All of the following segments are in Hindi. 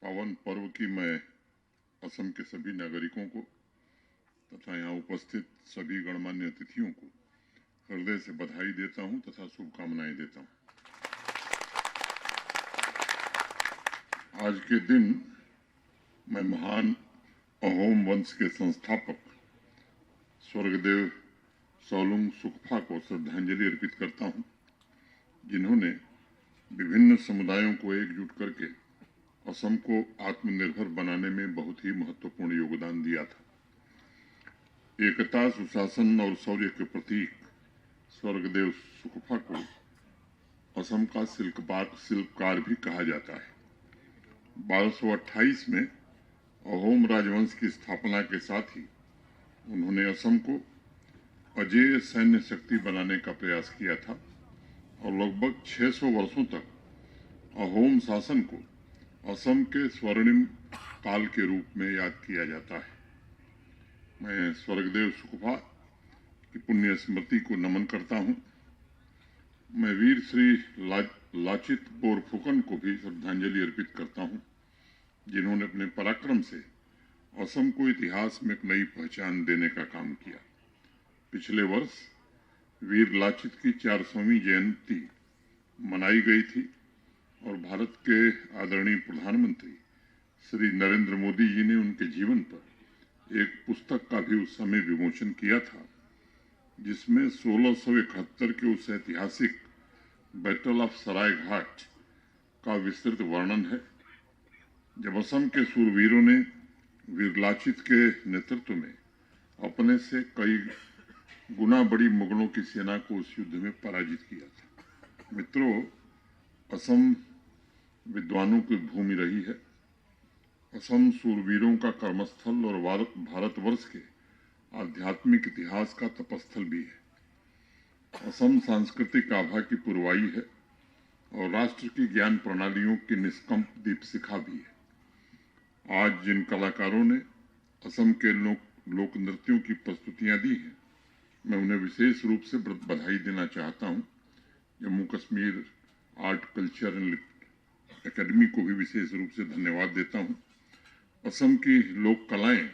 पावन पर्व की मैं असम के सभी नागरिकों को तथा यहाँ उपस्थित सभी गणमान्य अतिथियों को हृदय से बधाई देता हूँ तथा शुभकामनाएं देता हूँ। आज के दिन मैं महान अहोम वंश के संस्थापक स्वर्गदेव सौलुंग सुक्फा को श्रद्धांजलि अर्पित करता हूँ, जिन्होंने विभिन्न समुदायों को एकजुट करके असम को आत्मनिर्भर बनाने में बहुत ही महत्वपूर्ण योगदान दिया था। एकता, सुशासन और शौर्य के प्रतीक स्वर्गदेव सुक्फा को असम का शिल्पकार भी कहा जाता है। 1228 में अहोम राजवंश की स्थापना के साथ ही उन्होंने असम को अजेय सैन्य शक्ति बनाने का प्रयास किया था और लगभग 600 वर्षों तक अहोम शासन को असम के स्वर्णिम काल के रूप में याद किया जाता है। मैं स्वर्गदेव सुक्फा की पुण्य स्मृति को नमन करता हूँ। मैं वीर श्री लाचित बोरफुकन को भी श्रद्धांजलि अर्पित करता हूँ, जिन्होंने अपने पराक्रम से असम को इतिहास में एक नई पहचान देने का काम किया। पिछले वर्ष वीर लाचित की 400वीं जयंती मनाई गई थी और भारत के आदरणीय प्रधानमंत्री श्री नरेंद्र मोदी जी ने उनके जीवन पर एक पुस्तक का भी उस समय विमोचन किया था, जिसमें 1671 के उस ऐतिहासिक बैटल ऑफ सराय घाट का विस्तृत वर्णन है, जब असम के शूरवीरों ने वीर लाचित के नेतृत्व में अपने से कई गुना बड़ी मुगलों की सेना को उस युद्ध में पराजित किया था। मित्रों, असम विद्वानों की भूमि रही है। असम शूरवीरों का कर्मस्थल और भारतवर्ष के आध्यात्मिक इतिहास का तपस्थल भी है। असम सांस्कृतिक आभा की पुरवाई है और राष्ट्र की ज्ञान प्रणालियों की निष्कंप दीपशिखा भी है। आज जिन कलाकारों ने असम के लोक नृत्यों की प्रस्तुतियां दी हैं, मैं उन्हें विशेष रूप से बधाई देना चाहता हूं। Jammu Kashmir art culture and academy को भी विशेष रूप से धन्यवाद देता हूं। असम की लोक कलाएं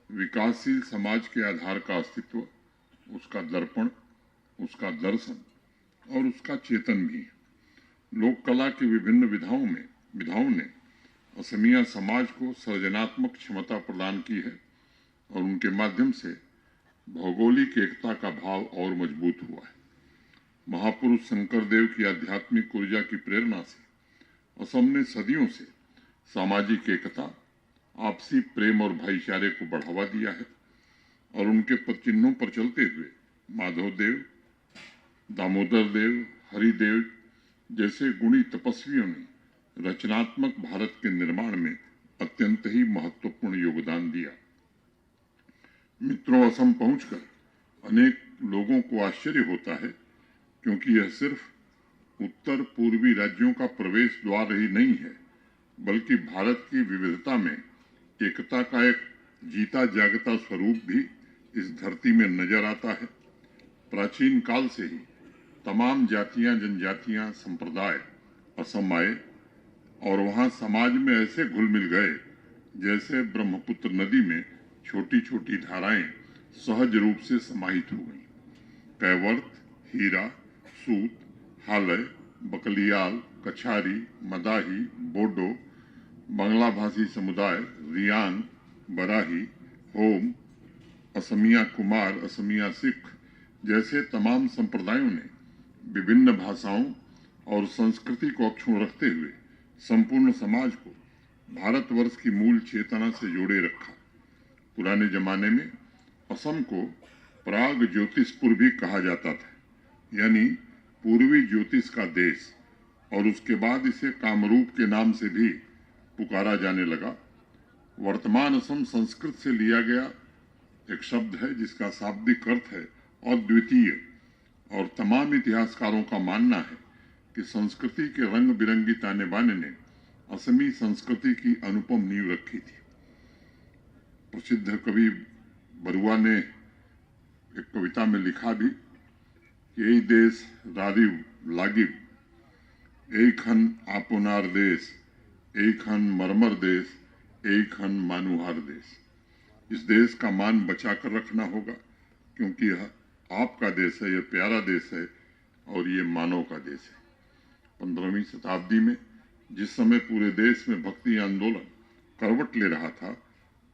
विकासशील समाज के आधार का अस्तित्व, उसका दर्पण, उसका दर्शन और उसका चेतन भी है। लोक कला की विभिन्न विधाओं ने असमिया समाज को सृजनात्मक क्षमता प्रदान की है और उनके माध्यम से भौगोलिक एकता का भाव और मजबूत हुआ है। महापुरुष शंकरदेव की आध्यात्मिक ऊर्जा की प्रेरणा से असम ने सदियों से सामाजिक एकता, आपसी प्रेम और भाईचारे को बढ़ावा दिया है और उनके पदचिन्हों पर चलते हुए माधव देव, दामोदर देव, हरिदेव जैसे गुणी तपस्वियों ने रचनात्मक भारत के निर्माण में अत्यंत ही महत्वपूर्ण योगदान दिया। मित्रों, असम पहुंचकर अनेक लोगों को आश्चर्य होता है, क्योंकि यह सिर्फ उत्तर पूर्वी राज्यों का प्रवेश द्वार ही नहीं है, बल्कि भारत की विविधता में एकता का एक जीता जागता स्वरूप भी इस धरती में नजर आता है। प्राचीन काल से ही तमाम जातियां, जनजातियां, संप्रदाय असम आए और वहां समाज में ऐसे घुल मिल गए जैसे ब्रह्मपुत्र नदी में छोटी छोटी धाराएं सहज रूप से समाहित हो गईं। कैवर्त, हीरा, सूत, हालय, बकलियाल, कछारी, मदाही, बोडो, बांग्ला भाषी समुदाय, रियांग, बराही, होम, असमिया कुमार, असमिया सिख जैसे तमाम संप्रदायों ने विभिन्न भाषाओं और संस्कृति को अक्षुण्ण रखते हुए संपूर्ण समाज को भारतवर्ष की मूल चेतना से जोड़े रखा। पुराने जमाने में असम को प्राग ज्योतिषपुर भी कहा जाता था, यानी पूर्वी ज्योतिष का देश, और उसके बाद इसे कामरूप के नाम से भी पुकारा जाने लगा। वर्तमान असम संस्कृत से लिया गया एक शब्द है जिसका शाब्दिक अर्थ है अद्वितीय, और तमाम इतिहासकारों का मानना है कि संस्कृति के रंग बिरंगी ताने बाने ने असमी संस्कृति की अनुपम नींव रखी थी। प्रसिद्ध कवि बरुआ ने एक कविता में लिखा भी, यही देश रारिव लागिव, एक खन आपोनार देश, एईखन मरमर देश, एईखन मानुहार देश। इस देश का मान बचाकर रखना होगा, क्योंकि यह आपका देश है, यह प्यारा देश है और ये मानव का देश है। 15वीं शताब्दी में जिस समय पूरे देश में भक्ति आंदोलन करवट ले रहा था,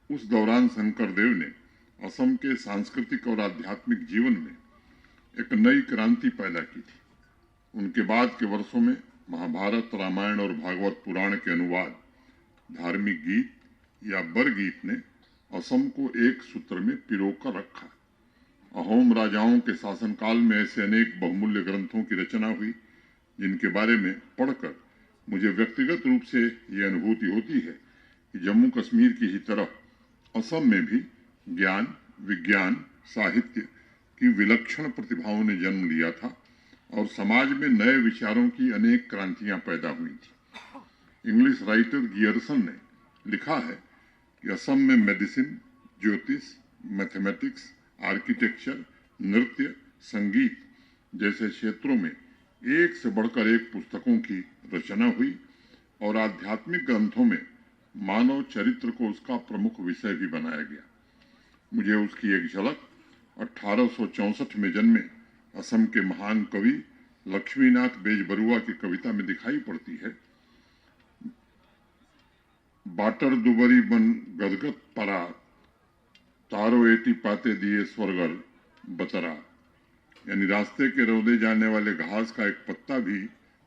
उस दौरान शंकर देव ने असम के सांस्कृतिक और आध्यात्मिक जीवन में एक नई क्रांति पैदा की थी। उनके बाद के वर्षों में महाभारत, रामायण और भागवत पुराण के अनुवाद, धार्मिक गीत या बर गीत ने असम को एक सूत्र में पिरोकर रखा। अहोम राजाओं के शासनकाल में ऐसे अनेक बहुमूल्य ग्रंथों की रचना हुई, जिनके बारे में पढ़कर मुझे व्यक्तिगत रूप से ये अनुभूति होती है कि जम्मू कश्मीर की ही तरह असम में भी ज्ञान, विज्ञान, साहित्य की विलक्षण प्रतिभाओं ने जन्म लिया था और समाज में नए विचारों की अनेक क्रांतियां पैदा हुई थी। इंग्लिश राइटर गियर्सन ने लिखा है कि असम में मेडिसिन, ज्योतिष, मैथमेटिक्स, आर्किटेक्चर, नृत्य, संगीत जैसे क्षेत्रों में एक से बढ़कर एक पुस्तकों की रचना हुई और आध्यात्मिक ग्रंथों में मानव चरित्र को उसका प्रमुख विषय भी बनाया गया। मुझे उसकी एक झलक 1864 में जन्मे असम के महान कवि लक्ष्मीनाथ बेजबरुआ की कविता में दिखाई पड़ती है। बाटर दुबरी बन गदगद परा, तारो एटी पाते दिए स्वर्गर बतरा। यानी रास्ते के रौदे जाने वाले घास का एक पत्ता भी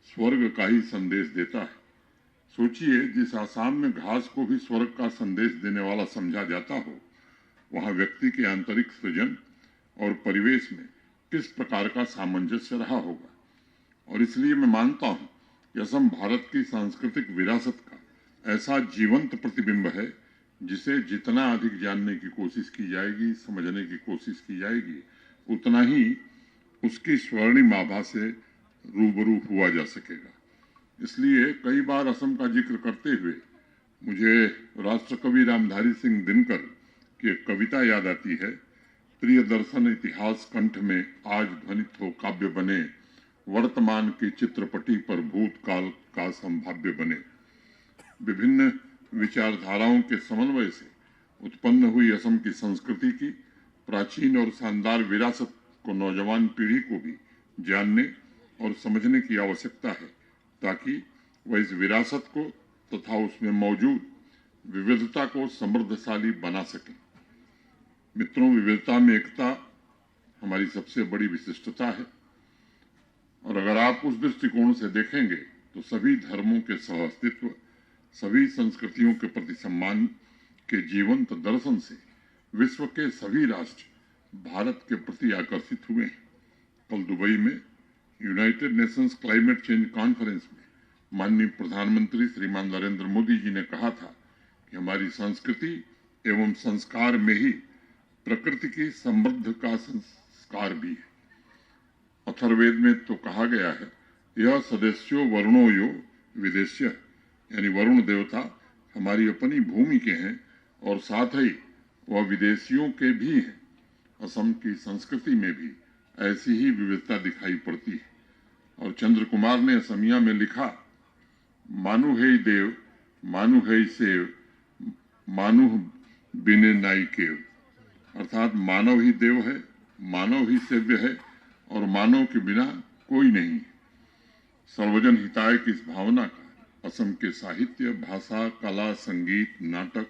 स्वर्ग का ही संदेश देता है। सोचिए, जिस आसाम में घास को भी स्वर्ग का संदेश देने वाला समझा जाता हो, वहां व्यक्ति के आंतरिक सृजन और परिवेश में किस प्रकार का सामंजस्य रहा होगा। और इसलिए मैं मानता हूं कि असम भारत की सांस्कृतिक विरासत का ऐसा जीवंत प्रतिबिंब है, जिसे जितना अधिक जानने की कोशिश की जाएगी, समझने की कोशिश की जाएगी, उतना ही उसकी स्वर्णिम आभा से रूबरू हुआ जा सकेगा। इसलिए कई बार असम का जिक्र करते हुए मुझे राष्ट्रकवि रामधारी सिंह दिनकर की एक कविता याद आती है। प्रिय दर्शन इतिहास कंठ में आज ध्वनित हो काव्य बने, वर्तमान की चित्रपटी पर भूतकाल का संभाव्य बने। विभिन्न विचारधाराओं के समन्वय से उत्पन्न हुई असम की संस्कृति की प्राचीन और शानदार विरासत को नौजवान पीढ़ी को भी जानने और समझने की आवश्यकता है, ताकि वह इस विरासत को तथा उसमें मौजूद विविधता को समृद्धशाली बना सके। मित्रों, विविधता में एकता हमारी सबसे बड़ी विशिष्टता है और अगर आप उस दृष्टिकोण से देखेंगे तो सभी धर्मों के सहअस्तित्व, सभी संस्कृतियों के प्रति सम्मान के जीवंत दर्शन से विश्व के सभी राष्ट्र भारत के प्रति आकर्षित हुए हैं। कल दुबई में United Nations climate change conference में माननीय प्रधानमंत्री श्रीमान नरेंद्र मोदी जी ने कहा था कि हमारी संस्कृति एवं संस्कार में ही प्रकृति की समृद्ध का संस्कार भी है। अथर्ववेद में तो कहा गया है, यह सदस्यो वरुणो यो विदेश्य, यानी वरुण देवता हमारी अपनी भूमि के हैं और साथ ही वह विदेशियों के भी हैं। असम की संस्कृति में भी ऐसी ही विविधता दिखाई पड़ती है। और चंद्र कुमार ने असमिया में लिखा, मानु है देव, मानु है सेव, मानु बिने नाई केव। अर्थात मानव ही देव है, मानव ही सेव्य है और मानव के बिना कोई नहीं। सर्वजन हिताय की इस भावना का असम के साहित्य, भाषा, कला, संगीत, नाटक,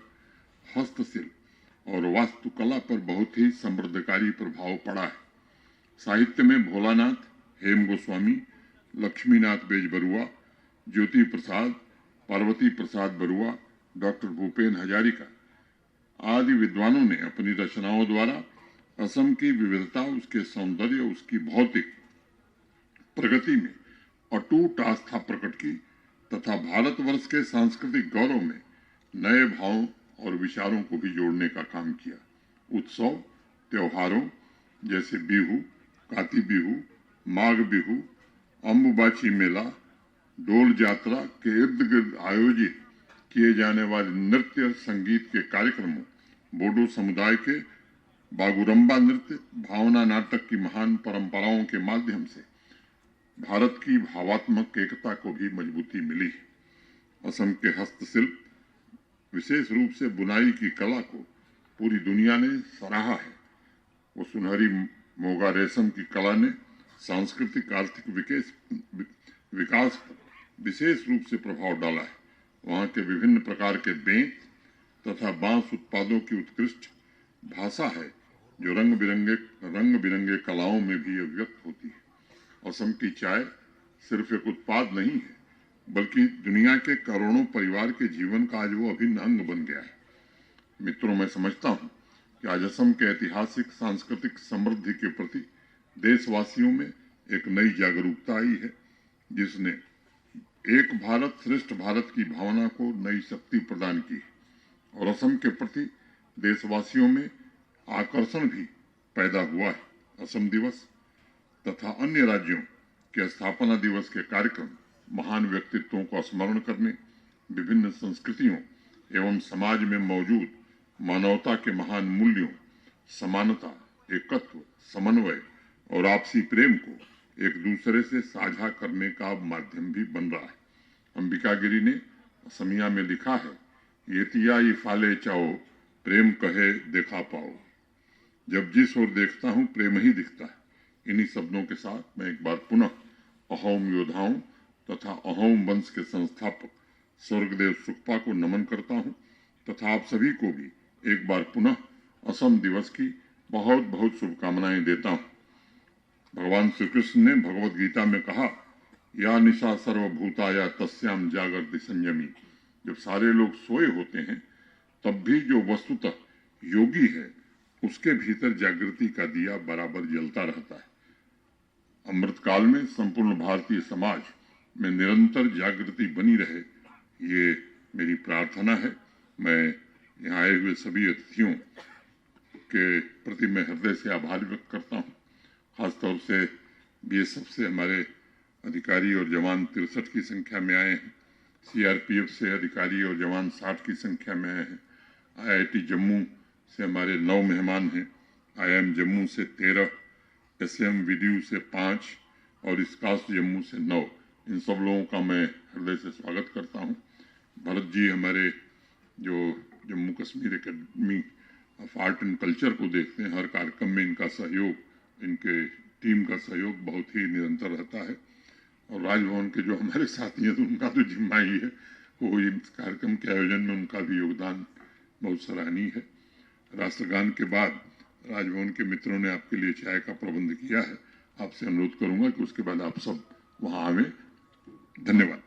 हस्तशिल्प और वास्तुकला पर बहुत ही समृद्धकारी प्रभाव पड़ा है। साहित्य में भोलानाथ, हेम गोस्वामी, लक्ष्मीनाथ बेजबरुआ, ज्योति प्रसाद, पार्वती प्रसाद बरुआ, डॉक्टर भूपेन हजारिका आदि विद्वानों ने अपनी रचनाओं द्वारा असम की विविधता, उसके सौंदर्य, उसकी भौतिक प्रगति में अटूट आस्था प्रकट की तथा भारतवर्ष के सांस्कृतिक गौरव में नए भावों और विचारों को भी जोड़ने का काम किया। उत्सव, त्योहारों जैसे बिहू, काती बिहू, माघ बिहू, अम्बुबाची मेला, डोल यात्रा के इर्द गिर्द आयोजित किए जाने वाले नृत्य संगीत के कार्यक्रमों, बोडो समुदाय के बागुरम्बा नृत्य, भावना नाटक की महान परंपराओं के माध्यम से भारत की भावात्मक एकता को भी मजबूती मिली है। असम के हस्तशिल्प, विशेष रूप से बुनाई की कला को पूरी दुनिया ने सराहा है। वो सुनहरी मोगा रेशम की कला ने सांस्कृतिक आर्थिक विकास पर विशेष रूप से प्रभाव डाला है। वहाँ के विभिन्न प्रकार के बेंत तथा बांस उत्पादों की उत्कृष्ट भाषा है जो रंग बिरंगे कलाओं में भी अभिव्यक्त होती है। असम की चाय सिर्फ एक उत्पाद नहीं है, बल्कि दुनिया के करोड़ों परिवार के जीवन का आज वो अभिन्न अंग बन गया है। मित्रों, मैं समझता हूँ कि आज असम के ऐतिहासिक सांस्कृतिक समृद्धि के प्रति देशवासियों में एक नई जागरूकता आई है, जिसने एक भारत श्रेष्ठ भारत की भावना को नई शक्ति प्रदान की है और असम के प्रति देशवासियों में आकर्षण भी पैदा हुआ है। असम दिवस तथा अन्य राज्यों के स्थापना दिवस के कार्यक्रम महान व्यक्तित्वों को स्मरण करने, विभिन्न संस्कृतियों एवं समाज में मौजूद मानवता के महान मूल्यों, समानता, एकत्व, समन्वय और आपसी प्रेम को एक दूसरे से साझा करने का माध्यम भी बन रहा है। अंबिका गिरी ने असमिया में लिखा है, येतिया ई फाले चाओ प्रेम कहे देखा पाओ। जब जिस ओर देखता हूँ प्रेम ही दिखता है। इन्हीं शब्दों के साथ मैं एक बार पुनः अहोम योद्धाओं तथा अहोम वंश के संस्थापक स्वर्गदेव सुखपा को नमन करता हूँ तथा आप सभी को भी एक बार पुनः असम दिवस की बहुत बहुत शुभकामनाएं देता हूँ। भगवान श्री कृष्ण ने भगवत गीता में कहा, या निशा सर्वभूताया तस्याम जागृति संयमी। जब सारे लोग सोए होते हैं तब भी जो वस्तुतः योगी है उसके भीतर जागृति का दिया बराबर जलता रहता है। अमृत काल में संपूर्ण भारतीय समाज में निरंतर जागृति बनी रहे, ये मेरी प्रार्थना है। मैं यहाँ आए हुए सभी अतिथियों के प्रति मैं हृदय से आभार व्यक्त करता हूँ। खासतौर से बीएसएफ से हमारे अधिकारी और जवान 63 की संख्या में आए हैं। सीआरपीएफ से अधिकारी और जवान 60 की संख्या में आए हैं। आईआईटी जम्मू से हमारे 9 मेहमान हैं। आईआईएम जम्मू से 13, एसएम वीडीयू से 5 और स्कास्ट जम्मू से 9। इन सब लोगों का मैं हृदय से स्वागत करता हूं। भरत जी हमारे जो Jammu Kashmir academy of art and culture को देखते हैं, हर कार्यक्रम में इनका सहयोग, इनके टीम का सहयोग बहुत ही निरंतर रहता है। और राजभवन के जो हमारे साथी हैं तो उनका तो जिम्मा ही है, वो इस कार्यक्रम के आयोजन में उनका भी योगदान बहुत सराहनीय है। राष्ट्रगान के बाद राजभवन के मित्रों ने आपके लिए चाय का प्रबंध किया है। आपसे अनुरोध करूंगा कि उसके बाद आप सब वहां आवें। धन्यवाद।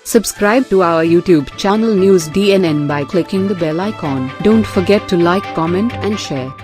Subscribe to our YouTube channel News DNN by clicking the bell icon. Don't forget to like, comment and share.